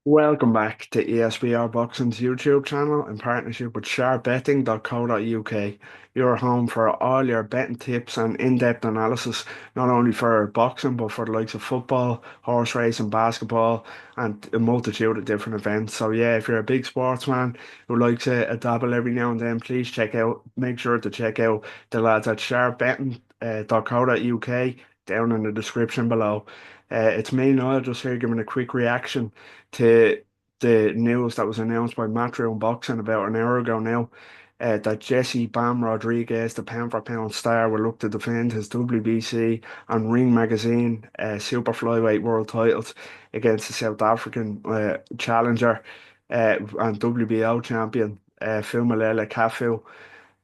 Welcome back to ESBR Boxing's YouTube channel in partnership with sharpbetting.co.uk. Your home for all your betting tips and in-depth analysis, not only for boxing but for the likes of football, horse racing, basketball, and a multitude of different events. So yeah, if you're a big sportsman who likes a dabble every now and then, please make sure to check out the lads at sharpbetting.co.uk down in the description below. It's me, Niall, just here giving a quick reaction to the news that was announced by Matchroom Boxing about an hour ago now, that Jesse Bam Rodriguez, the pound for pound star, will look to defend his WBC and Ring Magazine super flyweight world titles against the South African challenger and WBO champion Phumulela Cafu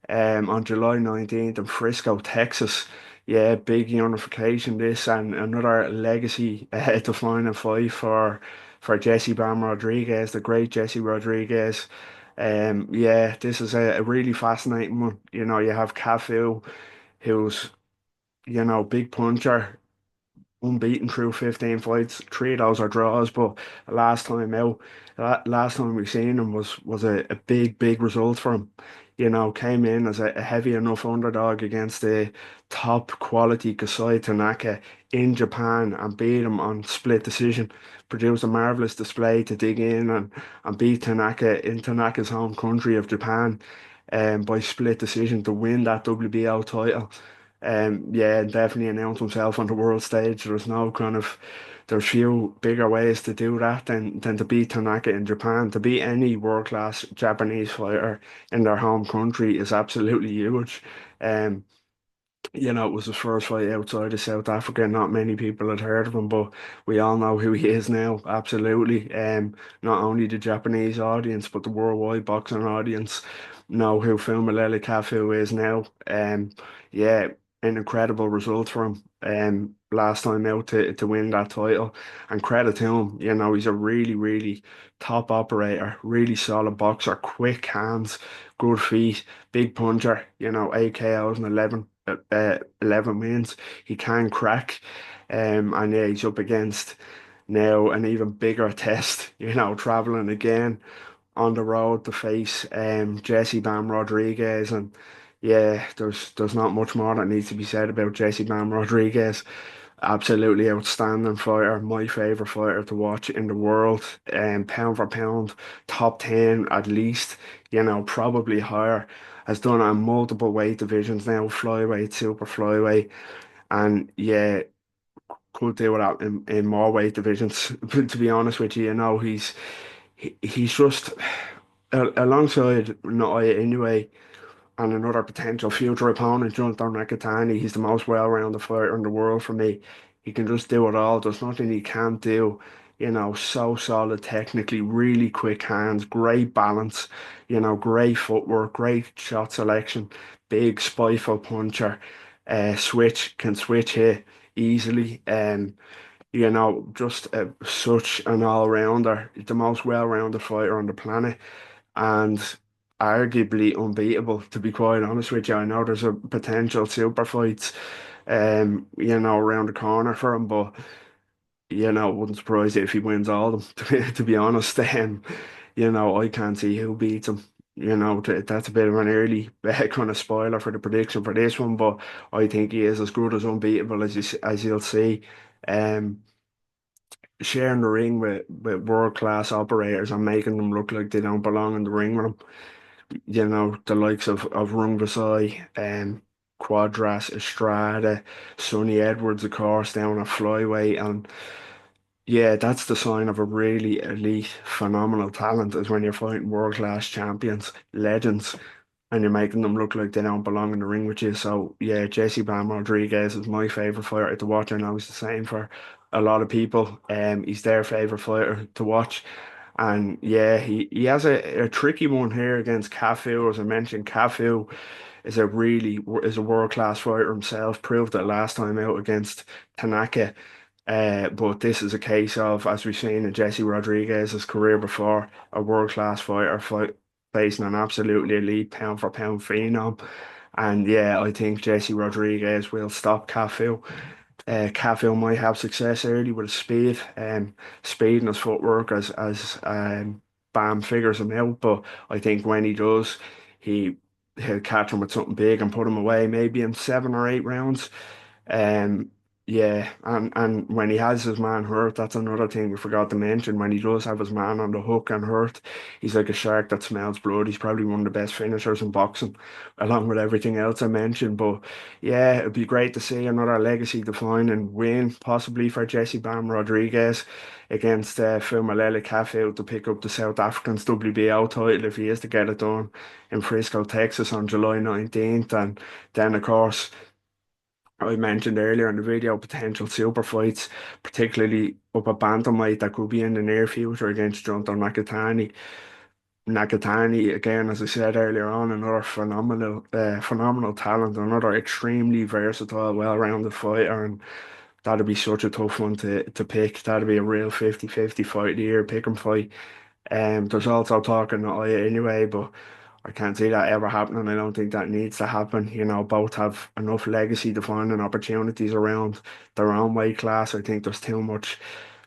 on July 19th in Frisco, Texas. Yeah, big unification this and another legacy defining fight for Jesse Bam Rodriguez, the great Jesse Rodriguez. Yeah, this is a really fascinating one. You have Cafu, who's, big puncher, unbeaten through 15 fights. Three of those are draws, but last time out, last time we seen him was a big result for him. Came in as a heavy enough underdog against the top quality Kasai Tanaka in Japan and beat him on split decision. Produced a marvelous display to dig in and beat Tanaka in Tanaka's home country of Japan by split decision to win that WBO title. Yeah, definitely announced himself on the world stage. There's few bigger ways to do that than to beat Tanaka in Japan. To beat any world-class Japanese fighter in their home country is absolutely huge. Um, it was his first fight outside of South Africa. Not many people had heard of him, but we all know who he is now. Absolutely. Not only the Japanese audience, but the worldwide boxing audience know who Phumulela Cafu is now. Yeah, an incredible result for him. Last time out to win that title, and credit to him. He's a really top operator, really solid boxer, quick hands, good feet, big puncher. 8 KOs and 11 wins. He can crack. And yeah, he's up against now an even bigger test, traveling again on the road to face Jesse Bam Rodriguez. And yeah, there's not much more that needs to be said about Jesse Bam Rodriguez. Absolutely outstanding fighter, my favorite fighter to watch in the world. Pound for pound, top 10 at least, probably higher. Has done it in multiple weight divisions now, flyweight, super flyweight, and yeah, could do that in more weight divisions. But to be honest with you, he's just alongside Naoya anyway, and another potential future opponent, Jonathan Nakatani. He's the most well-rounded fighter in the world for me. He can just do it all. There's nothing he can't do. So solid technically, really quick hands, great balance, great footwork, great shot selection, big spiteful puncher, can switch hit easily. Just such an all-rounder, the most well-rounded fighter on the planet, and arguably unbeatable, to be quite honest with you. I know there's a potential super fights, around the corner for him, but it wouldn't surprise you if he wins all of them, to be honest. I can't see who beats him. That's a bit of an early kind of spoiler for the prediction for this one, but I think he is as good as unbeatable as you'll see. Um, Sharing the ring with world class operators and making them look like they don't belong in the ring with him. The likes of Rung Vasai, Quadras, Estrada, Sonny Edwards, of course, down at flyweight. And yeah, that's the sign of a really elite, phenomenal talent is when you're fighting world-class champions, legends, and you're making them look like they don't belong in the ring with you. So yeah, Jesse Bam Rodriguez is my favorite fighter to watch. I know he's the same for a lot of people. He's their favorite fighter to watch. And yeah, he has a tricky one here against Cafu. As I mentioned, Cafu is a world class fighter himself. Proved it last time out against Tanaka. But this is a case of, as we've seen in Jesse Rodriguez's career before, a world class facing an absolutely elite pound for pound phenom. And yeah, I think Jesse Rodriguez will stop Cafu. Cafu might have success early with his speed and his footwork as Bam figures him out. But I think when he does, he he'll catch him with something big and put him away, maybe in 7 or 8 rounds. Um, yeah, and when he has his man hurt, that's another thing we forgot to mention. When he does have his man on the hook and hurt, he's like a shark that smells blood. He's probably one of the best finishers in boxing, along with everything else I mentioned. But yeah, it'd be great to see another legacy defining win, possibly for Jesse Bam Rodriguez against Phumulela Cafu to pick up the South African's WBO title if he is to get it done in Frisco, Texas on July 19th. And then, of course, I mentioned earlier in the video potential super fights, particularly up at bantamweight that could be in the near future against Junto Nakatani. Nakatani, again, as I said earlier on, another phenomenal talent, another extremely versatile, well-rounded fighter, and that'd be such a tough one to pick. That'd be a real 50-50 fight of the year, pick and fight. There's also talk in the eye anyway, but I can't see that ever happening. I don't think that needs to happen. You know, both have enough legacy defining opportunities around their own weight class. I think there's too much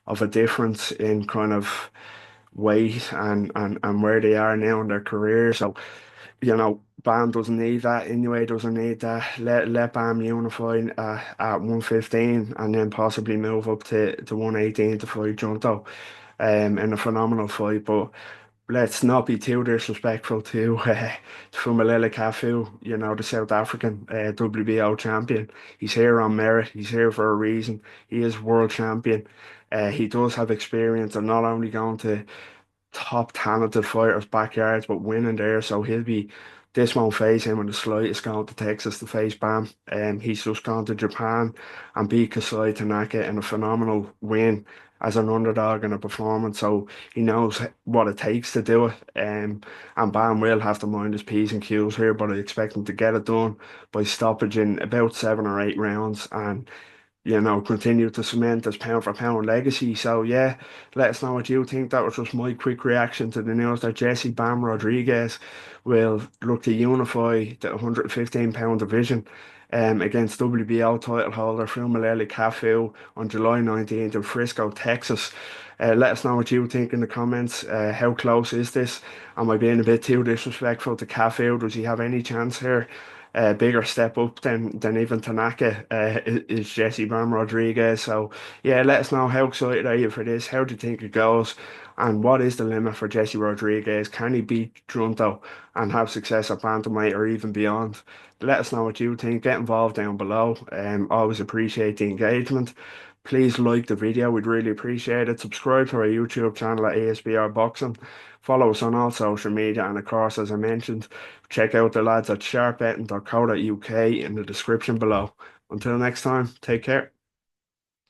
of a difference in kind of weight and where they are now in their career. So, you know, Bam doesn't need that anyway, doesn't need that. Let Bam unify at 115 and then possibly move up to 118 to fight Junto in a phenomenal fight. But let's not be too disrespectful to Phumulela Cafu, you know, the South African WBO champion. He's here on merit. He's here for a reason. He is world champion. He does have experience of not only going to top talented fighters' backyards, but winning there. So this won't phase him in the slightest going to Texas to face Bam. He's just gone to Japan and beat Kasai Tanaka in a phenomenal win as an underdog in a performance. So he knows what it takes to do it. And Bam will have to mind his P's and Q's here, but I expect him to get it done by stoppage in about 7 or 8 rounds. And continue to cement his pound for pound legacy. So yeah, let us know what you think. That was just my quick reaction to the news that Jesse Bam Rodriguez will look to unify the 115-pound division against WBO title holder Phumulela Cafu on July 19th in Frisco, Texas. Let us know what you think in the comments. How close is this? Am I being a bit too disrespectful to Cafu? Does he have any chance here? Bigger step up than even Tanaka is Jesse Bam Rodriguez. So yeah, let us know how excited are you for this? How do you think it goes? And what is the limit for Jesse Rodriguez? Can he beat Junto and have success at bantamweight or even beyond? Let us know what you think. Get involved down below. Always appreciate the engagement. Please like the video. We'd really appreciate it. Subscribe to our YouTube channel at ESBR Boxing. Follow us on all social media. And of course, as I mentioned, check out the lads at sharpbetting.co.uk in the description below. Until next time, take care.